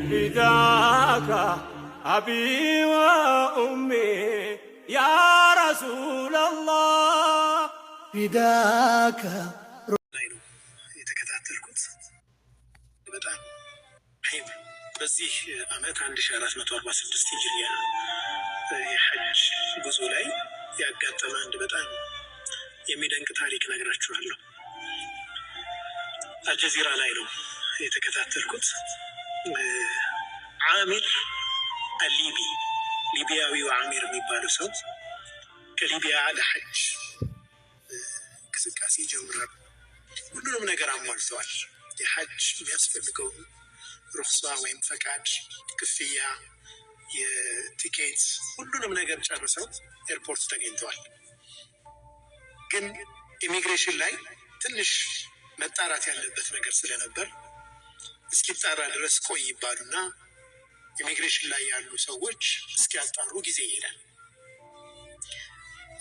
فداك أبي وأمي يا رسول الله فداك በዚህ ዓመት 1446 ሂጅሪያ የሐጅ ጉዞ ላይ ያጋጠመ አንድ በጣም የሚደንቅ ታሪክ ነግራችኋለሁ። አልጀዚራ ላይ ነው የተከታተልኩት። ዓሚር አልሊቢ ሊቢያዊው ዓሚር የሚባለው ሰው ከሊቢያ ለሐጅ እንቅስቃሴ ጀምረው ሁሉንም ነገር አሟልተዋል። የሐጅ የሚያስፈልገውን ሩክሳ ወይም ፈቃድ፣ ክፍያ፣ የቲኬት ሁሉንም ነገር ጨርሰው ኤርፖርት ተገኝተዋል። ግን ኢሚግሬሽን ላይ ትንሽ መጣራት ያለበት ነገር ስለነበር እስኪጣራ ድረስ ቆይ ይባሉና ኢሚግሬሽን ላይ ያሉ ሰዎች እስኪያጣሩ ጊዜ ይሄዳል።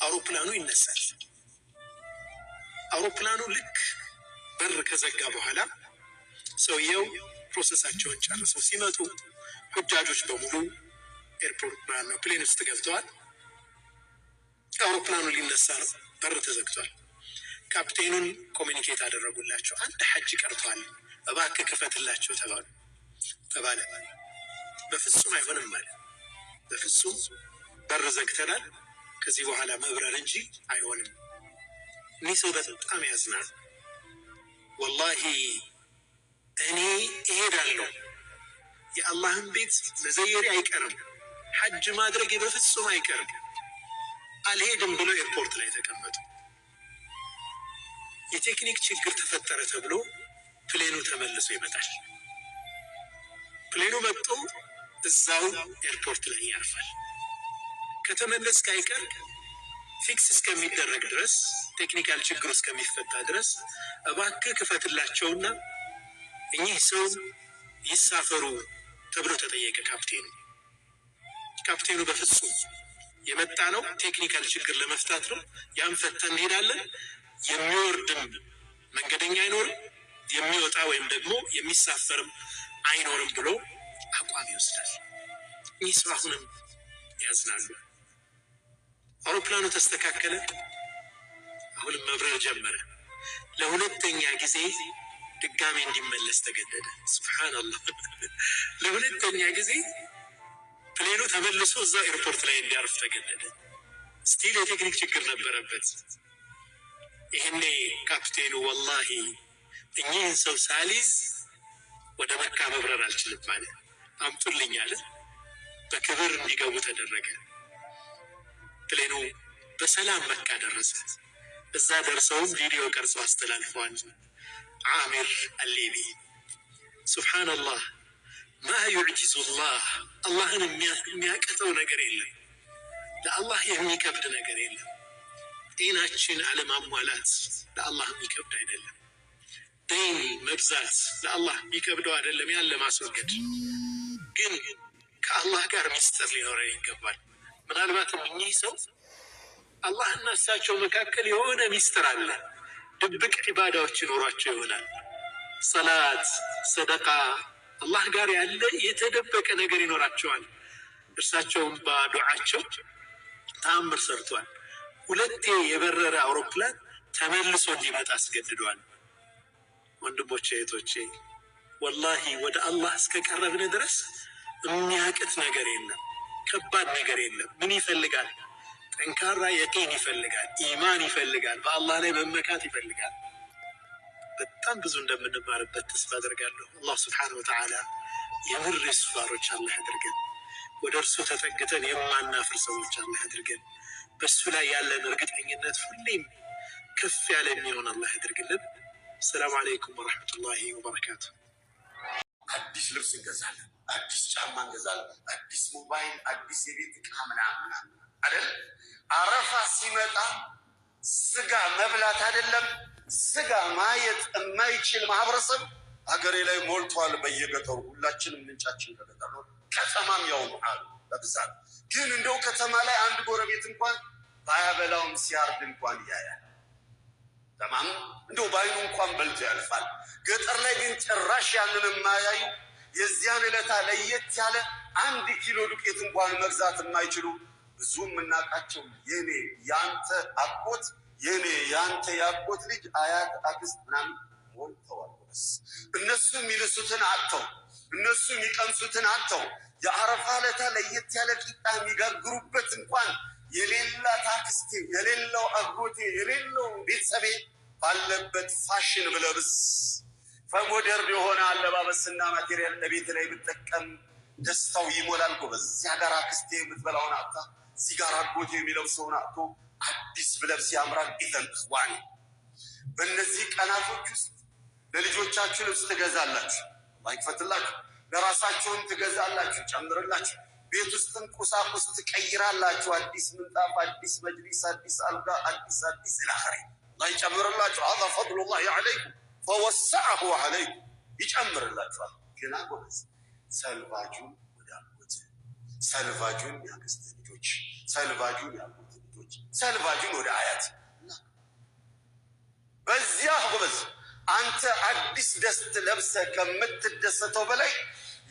አውሮፕላኑ ይነሳል። አውሮፕላኑ ልክ በር ከዘጋ በኋላ ሰውየው ፕሮሰሳቸውን ጨርሰው ሲመጡ ሁጃጆች በሙሉ ኤርፖርት ፕሌን ውስጥ ገብተዋል። አውሮፕላኑ ሊነሳ ነው፣ በር ተዘግቷል። ካፕቴኑን ኮሚኒኬት አደረጉላቸው። አንድ ሐጅ ቀርቷል፣ እባክህ ክፈትላቸው ተባለ። በፍጹም አይሆንም ማለት በፍጹም በር ዘግተናል፣ ከዚህ በኋላ መብረር እንጂ አይሆንም። እኒህ ሰው በጣም ያዝናል። ወላሂ እኔ እሄዳለሁ፣ የአላህን ቤት መዘየሪ አይቀርም፣ ሐጅ ማድረግ በፍጹም አይቀርም፣ አልሄድም ብሎ ኤርፖርት ላይ ተቀመጡ። የቴክኒክ ችግር ተፈጠረ ተብሎ ፕሌኑ ተመልሶ ይመጣል። ፕሌኑ መጥቶ እዛው ኤርፖርት ላይ ያርፋል። ከተመለስክ አይቀር ፊክስ እስከሚደረግ ድረስ ቴክኒካል ችግሩ እስከሚፈታ ድረስ እባክህ ክፈትላቸውና እኚህ ሰው ይሳፈሩ ተብሎ ተጠየቀ ካፕቴኑ። ካፕቴኑ በፍጹም የመጣ ነው ቴክኒካል ችግር ለመፍታት ነው፣ ያን ፈተን እንሄዳለን፣ የሚወርድም መንገደኛ አይኖርም፣ የሚወጣ ወይም ደግሞ የሚሳፈርም አይኖርም ብሎ አቋም ይወስዳል። እኚህ ሰው አሁንም ያዝናሉ። አውሮፕላኑ ተስተካከለ። አሁንም መብረር ጀመረ። ለሁለተኛ ጊዜ ድጋሜ እንዲመለስ ተገደደ። ሱብሃንአላህ። ለሁለተኛ ጊዜ ፕሌኑ ተመልሶ እዛ ኤርፖርት ላይ እንዲያርፍ ተገደደ። ስቲል የቴክኒክ ችግር ነበረበት። ይህኔ ካፕቴኑ ወላሂ እኚህን ሰው ሳሊዝ ወደ መካ መብረር አልችልም አለ። አምጡልኝ አለ። በክብር እንዲገቡ ተደረገ። ፕሌኑ በሰላም መካ ደረሰ። እዛ ደርሰውም ቪዲዮ ቀርጾ አስተላልፈዋል። ዓሚር አልሊቢ ሱብሓነላህ። ማ ዩዕጂዙላህ፣ አላህን የሚያቅተው ነገር የለም፣ ለአላህ የሚከብድ ነገር የለም። ጤናችን አለማሟላት ለአላህ የሚከብድ አይደለም። ደይን መብዛት ለአላህ የሚከብደው አይደለም። ያን ለማስወገድ ግን ከአላህ ጋር ሚስጥር ሊኖረን ይገባል። ምናልባትም እኚህ ሰው አላህና እሳቸው መካከል የሆነ ሚስጥር አለ። ድብቅ ዒባዳዎች ይኖሯቸው ይሆናል። ሰላት፣ ሰደቃ፣ አላህ ጋር ያለ የተደበቀ ነገር ይኖራቸዋል። እርሳቸውም በዱዓቸው ተአምር ሰርቷል። ሁለቴ የበረረ አውሮፕላን ተመልሶ እንዲመጣ አስገድዷል። ወንድሞቼ እህቶቼ፣ ወላሂ ወደ አላህ እስከቀረብን ድረስ የሚያቅት ነገር የለም፣ ከባድ ነገር የለም። ምን ይፈልጋል? ጠንካራ የቂን ይፈልጋል፣ ኢማን ይፈልጋል፣ በአላህ ላይ መመካት ይፈልጋል። በጣም ብዙ እንደምንማርበት ተስፋ አደርጋለሁ። አላህ ስብሓነሁ ወተዓላ የምር ሱባሮች አላህ ያድርገን። ወደ እርሱ ተጠግተን የማናፍር ሰዎች አላህ ያድርገን። በሱ ላይ ያለን እርግጠኝነት ሁሌም ከፍ ያለ የሚሆን አላህ ያድርግልን። ሰላም አለይኩም ወረሕመቱላሂ ወበረካቱ። አዲስ ልብስ እንገዛለን፣ አዲስ ጫማ እንገዛለን፣ አዲስ ሞባይል፣ አዲስ የቤት ዕቃ ምናምን አይደል? አረፋ ሲመጣ ስጋ መብላት አይደለም ስጋ ማየት የማይችል ማህበረሰብ ሀገሬ ላይ ሞልቷል። በየገጠሩ ሁላችንም ምንጫችን ከገጠር ነው፣ ከተማም ያው ነው አሉ በብዛት። ግን እንደው ከተማ ላይ አንድ ጎረቤት እንኳን ባያበላውም ሲያርድ እንኳን ያያል። ተማም እንደው ባይኑ እንኳን በልቶ ያልፋል። ገጠር ላይ ግን ጭራሽ ያንን የማያዩ የዚያን ዕለት ለየት ያለ 1 ኪሎ ዱቄት እንኳን መግዛት የማይችሉ ብዙ የምናውቃቸው የኔ ያንተ አጎት የኔ ያንተ ያጎት ልጅ አያት አክስት ምናምን ሞልተዋል። እነሱ የሚልሱትን አጥተው እነሱ የሚቀምሱትን አጥተው የአረፋ ዕለት ለየት ያለ ቂጣ የሚጋግሩበት እንኳን የሌላት አክስቴ የሌለው አጎቴ የሌለው ቤተሰቤ ባለበት ፋሽን ብለብስ ፈሞደርን የሆነ አለባበስና ማቴሪያል ለቤት ላይ ብጠቀም ደስታው ይሞላል። በዚያ ጋር አክስቴ የምትበላውን አጥታ እዚህ ጋር አጎቴ የሚለብሰውን አጥቶ አዲስ ብለብስ ያምራል። ኢዘን እኽዋኒ በእነዚህ ቀናቶች ውስጥ ለልጆቻችሁ ልብስ ትገዛላችሁ፣ ይክፈትላችሁ። ለራሳችሁም ትገዛላችሁ፣ ጨምርላችሁ። ቤት ውስጥም ቁሳቁስ ትቀይራላችሁ። አዲስ ምንጣፍ፣ አዲስ መጅሊስ፣ አዲስ አልጋ፣ አዲስ ኢላኸሪ ላይ ጨምርላችሁ። ሀዛ ፈድሉላሂ ዐለይኩም ፈወሰዐሁ ዐለይኩም ይጨምርላችኋል። ግና ጎበዝ ሰልባጁን ወደ አጎት፣ ሰልባጁን ያክስት ልጆች፣ ሰልባጁን ያጎት ልጆች፣ ሰልባጁን ወደ አያት በዚያ ጎበዝ አንተ አዲስ ደስት ለብሰ ከምትደሰተው በላይ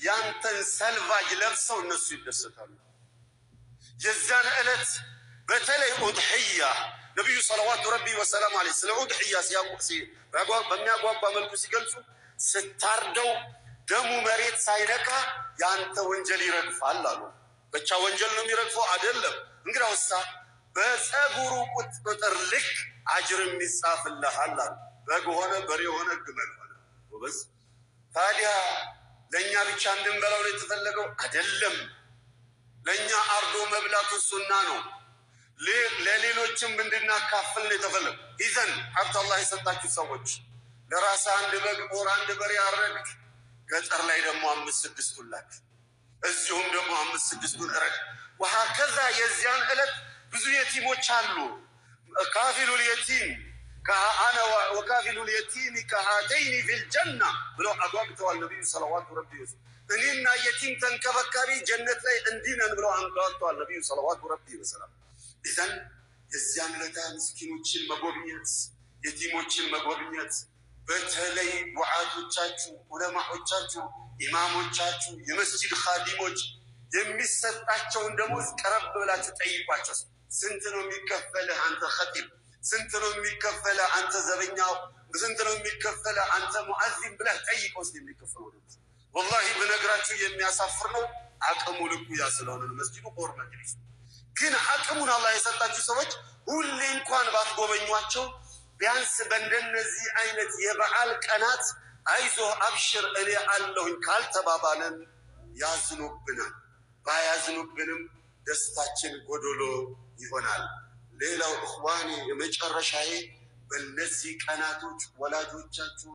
ያንተን ሰልቫጅ ለብሰው እነሱ ይደሰታሉ። የዛን ዕለት በተለይ ኡድሕያ ነቢዩ ሰለዋቱ ረቢ ወሰላሙ ዐለይሂ ስለ ኡድሕያ በሚያጓጓ መልኩ ሲገልጹ ስታርደው ደሙ መሬት ሳይነካ ያንተ ወንጀል ይረግፋል አሉ። ብቻ ወንጀል ነው የሚረግፈው አይደለም። እንግዲያውሳ በፀጉሩ ቁጥር ልክ አጅርም ይጻፍልሃል አሉ። በግ ሆነ በሬ ሆነ ግመል ሆነ ጎበዝ። ታዲያ ለእኛ ብቻ እንድንበላው ነው የተፈለገው አይደለም። ለእኛ አርዶ መብላቱ ሱና ነው። ለሌሎችም እንድናካፍል ነው የተፈለገው። ኢዘን ሀብት አላህ የሰጣችሁ ሰዎች ለራስ 1 በግ ኦር 1 በሬ አረግ፣ ገጠር ላይ ደግሞ 5-6ቱን ላክ፣ እዚሁም ደግሞ 5-6ቱን እረግ። ወሀከዛ የዚያን ዕለት ብዙ የቲሞች አሉ። ካፊሉል የቲም አነ ወካፊሉል የቲም ከሃተይኒ ፊል ጀና ብለው አጓግተዋል ነቢዩ ሰለዋቱ ረቢ ወሰላሙ። እኔና የቲም ተንከባካቢ ጀነት ላይ እንዲህ ነን ብለው አንጓግተዋል ነቢዩ ሰለዋቱ ረቢ ወሰላሙ። ኢዘን የዚያን ዕለት ምስኪኖችን መጎብኘት፣ የቲሞችን መጎብኘት፣ በተለይ ዱዓቶቻችሁ፣ ዑለማዎቻችሁ፣ ኢማሞቻችሁ፣ የመስጂድ ኻዲሞች የሚሰጣቸውን ደሞዝ ቀረብ ብላችሁ ጠይቋቸው። ስንት ነው የሚከፈልህ አንተ ኸጢብ? ስንት ነው የሚከፈልህ አንተ ዘበኛው? ስንት ነው የሚከፈልህ አንተ ሙአዚን ብለህ ጠይቀው። ውስጥ የሚከፈለው ደሞዝ ወላሂ ብነግራችሁ የሚያሳፍር ነው። አቅሙ ልኩ ያ ስለሆነ መስጂዱ ኦር መጅሊስ ግን አቅሙን አላህ የሰጣችሁ ሰዎች ሁሌ እንኳን ባትጎበኟቸው ቢያንስ በእንደነዚህ አይነት የበዓል ቀናት አይዞህ አብሽር እኔ አለሁኝ ካልተባባለን ያዝኑብናል። ባያዝኑብንም ደስታችን ጎዶሎ ይሆናል። ሌላው እኽዋኔ የመጨረሻዬ በእነዚህ ቀናቶች ወላጆቻችሁ